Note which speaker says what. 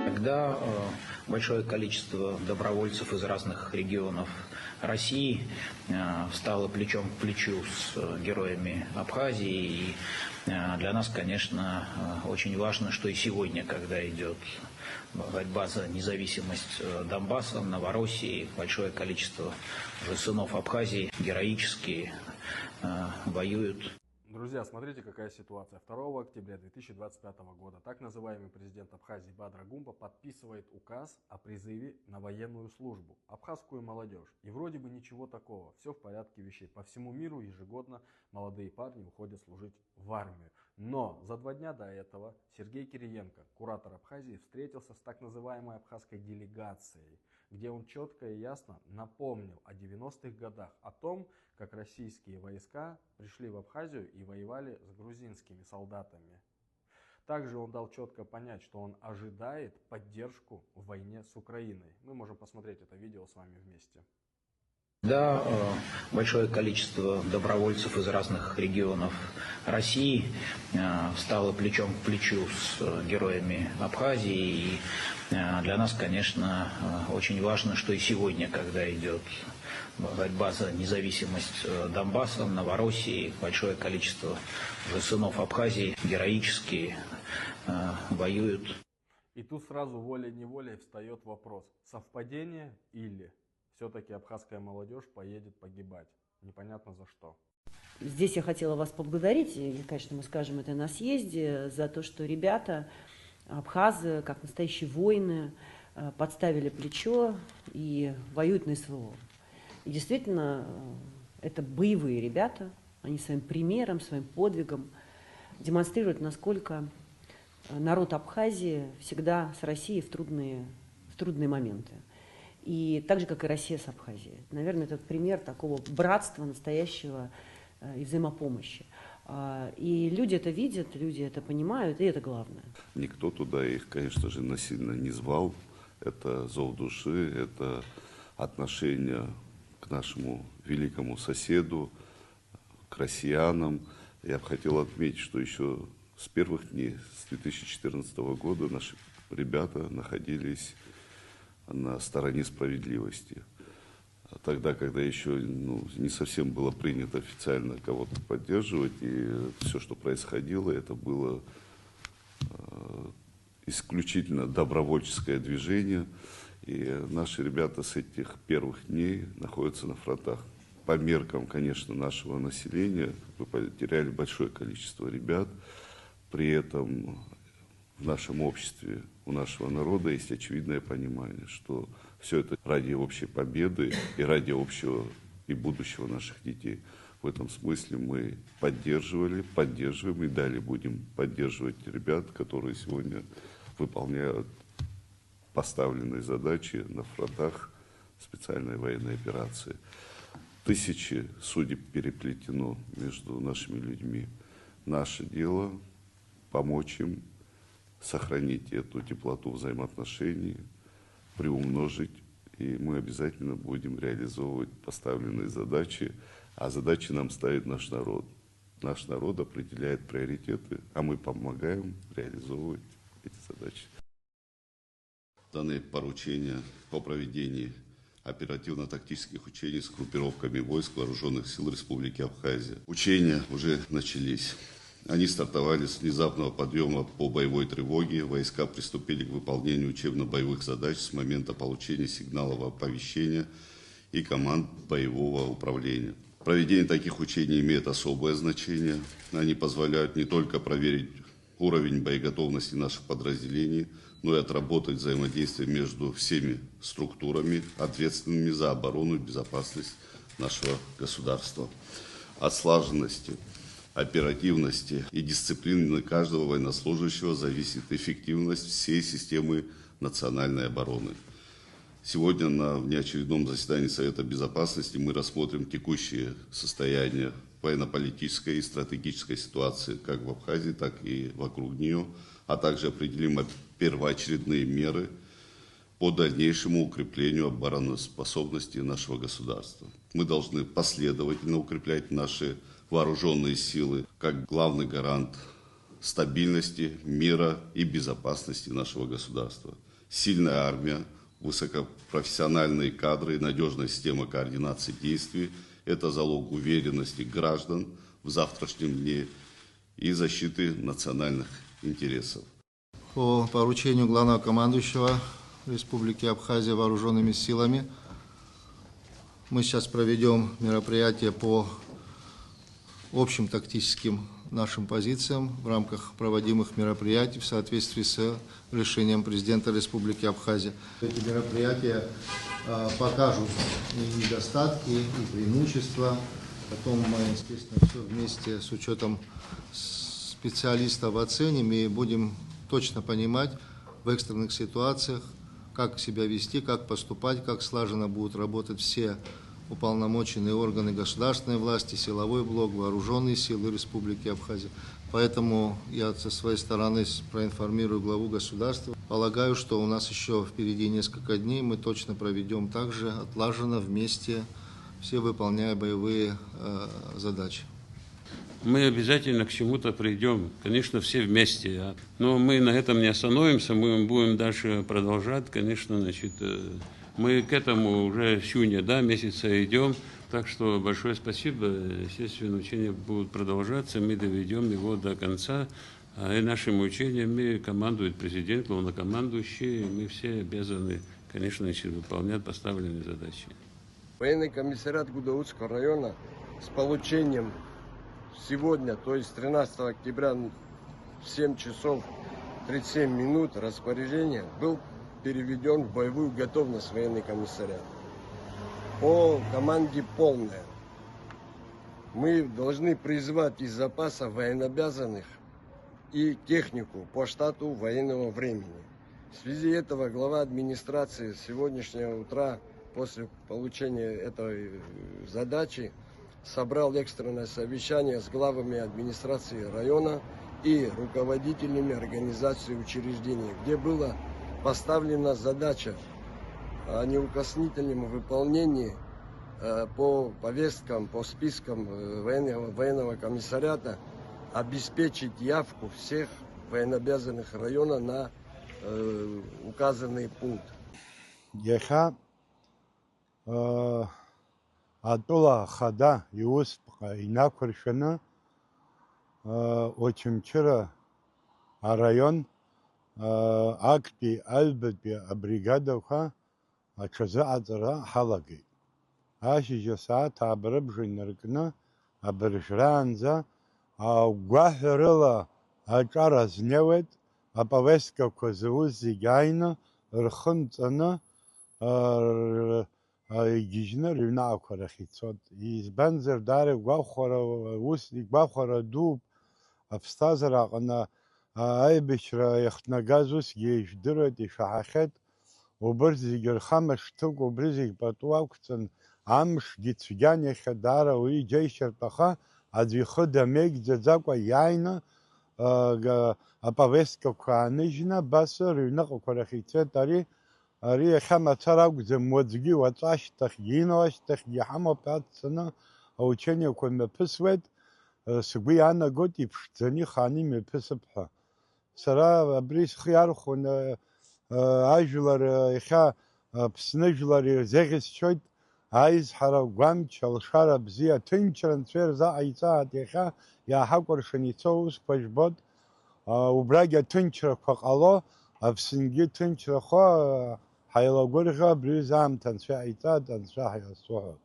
Speaker 1: Когда большое количество добровольцев из разных регионов России стало плечом к плечу с героями Абхазии, и для нас, конечно, очень важно, что и сегодня, когда идет борьба за независимость Донбасса, Новороссии, большое количество уже сынов Абхазии героически воюют.
Speaker 2: Друзья, смотрите, какая ситуация. 2 октября 2025 года так называемый президент Абхазии Бадра Гумба подписывает указ о призыве на военную службу, абхазскую молодежь. И вроде бы ничего такого, все в порядке вещей. По всему миру ежегодно молодые парни уходят служить в армию. Но за 2 дня до этого Сергей Кириенко, куратор Абхазии, встретился с так называемой абхазской делегацией, где он четко и ясно напомнил о 90-х годах, о том, как российские войска пришли в Абхазию и воевали с грузинскими солдатами. Также он дал четко понять, что он ожидает поддержку в войне с Украиной. Мы можем посмотреть это видео с вами вместе.
Speaker 1: Да, большое количество добровольцев из разных регионов России стало плечом к плечу с героями Абхазии. И для нас, конечно, очень важно, что и сегодня, когда идет борьба за независимость Донбасса, Новороссии, большое количество уже сынов Абхазии героически воюют.
Speaker 2: И тут сразу волей-неволей встает вопрос: совпадение или все-таки абхазская молодежь поедет погибать? Непонятно за что.
Speaker 3: Здесь я хотела вас поблагодарить, и, конечно, мы скажем это на съезде, за то, что ребята, абхазы, как настоящие воины, подставили плечо и воюют на СВО. И действительно, это боевые ребята, они своим примером, своим подвигом демонстрируют, насколько народ Абхазии всегда с Россией в трудные моменты. И так же, как и Россия с Абхазией. Наверное, это пример такого братства настоящего и взаимопомощи. И люди это видят, люди это понимают, и это главное.
Speaker 4: Никто туда их, конечно же, насильно не звал. Это зов души, это отношение к нашему великому соседу, к россиянам. Я бы хотел отметить, что еще с первых дней, с 2014 года, наши ребята находились на стороне справедливости. Тогда, когда еще не совсем было принято официально кого-то поддерживать, и все, что происходило, это было исключительно добровольческое движение. И наши ребята с этих первых дней находятся на фронтах. По меркам, конечно, нашего населения, мы потеряли большое количество ребят. При этом в нашем обществе, у нашего народа есть очевидное понимание, что все это ради общей победы и ради общего и будущего наших детей. В этом смысле мы поддерживали, поддерживаем и далее будем поддерживать ребят, которые сегодня выполняют поставленные задачи на фронтах специальной военной операции. Тысячи судеб переплетено между нашими людьми. Наше дело помочь им сохранить эту теплоту взаимоотношений, приумножить, и мы обязательно будем реализовывать поставленные задачи, а задачи нам ставит наш народ. Наш народ определяет приоритеты, а мы помогаем реализовывать эти задачи. Данные поручения по проведению оперативно-тактических учений с группировками войск Вооруженных сил Республики Абхазия. Учения уже начались. Они стартовали с внезапного подъема по боевой тревоге. Войска приступили к выполнению учебно-боевых задач с момента получения сигналов оповещения и команд боевого управления. Проведение таких учений имеет особое значение. Они позволяют не только проверить уровень боеготовности наших подразделений, но и отработать взаимодействие между всеми структурами, ответственными за оборону и безопасность нашего государства. От слаженности, оперативности и дисциплины каждого военнослужащего зависит эффективность всей системы национальной обороны. Сегодня на внеочередном заседании Совета Безопасности мы рассмотрим текущее состояние военно-политической и стратегической ситуации как в Абхазии, так и вокруг нее, а также определим первоочередные меры по дальнейшему укреплению обороноспособности нашего государства. Мы должны последовательно укреплять наши вооруженные силы как главный гарант стабильности, мира и безопасности нашего государства. Сильная армия, высокопрофессиональные кадры и надежная система координации действий – это залог уверенности граждан в завтрашнем дне и защиты национальных интересов.
Speaker 5: По поручению главнокомандующего Республики Абхазия вооруженными силами мы сейчас проведем мероприятие по общим тактическим нашим позициям в рамках проводимых мероприятий в соответствии с решением президента Республики Абхазия. Эти мероприятия покажут и недостатки, и преимущества. Потом мы, естественно, все вместе с учетом специалистов оценим и будем точно понимать в экстренных ситуациях, как себя вести, как поступать, как слаженно будут работать все уполномоченные органы государственной власти, силовой блок, вооруженные силы Республики Абхазия. Поэтому я со своей стороны проинформирую главу государства. Полагаю, что у нас еще впереди несколько дней, мы точно проведем также отлаженно вместе, все выполняя боевые задачи.
Speaker 6: Мы обязательно к чему-то придем, конечно, все вместе. Но мы на этом не остановимся, мы будем дальше продолжать, конечно, значит. Мы к этому уже с июня, месяца идем, так что большое спасибо. Естественно, учения будут продолжаться, мы доведем его до конца. И нашими учениями командует президент, главнокомандующий, и мы все обязаны, конечно, выполнять поставленные задачи.
Speaker 7: Военный комиссариат Гудаутского района с получением сегодня, то есть 13 октября в 7 часов 37 минут распоряжения был переведен в боевую готовность военный комиссариат. По команде полная. Мы должны призвать из запаса военнообязанных и технику по штату военного времени. В связи этого глава администрации с сегодняшнего утра, после получения этой задачи, собрал экстренное совещание с главами администрации района и руководителями организаций и учреждений, где была поставлена задача о неукоснительном выполнении по повесткам, по спискам военного комиссариата обеспечить явку всех военнообязанных района на указанный пункт.
Speaker 8: Атула хада иуспха инакуршана очимчира район акти альбби бригадовха ачаза азра халаги аши саат абрабжинеркна абржранза гвахрила ачара зневет апавеска козузи гайна рхунцана гижна ривна акарахицот избанзер даре гвахора ус гвахора дуб афстазра на айбишра яхтнагазус гейждырет ишахет убрзигер хамаш тук убрзиг батуакцен амш гицгяне хадара уи джейшертаха адвихода мегдзаква яйна апавеска кванижна баса ривна акарахицот ари хама царагзе модзги вацаштах гинваштах гихама патсна аучение коме псвет сгви ана готи пшцани хани мепсапха сара абрис хяр хон ажлар иха пснежлар зегис чойт айз хара гам чалшара бзия тинчран цвер за айца деха я хакор шницоус пажбот убрага тинчра қало афсинги тинчра хо хайлагорга бризам танша айца танша ясо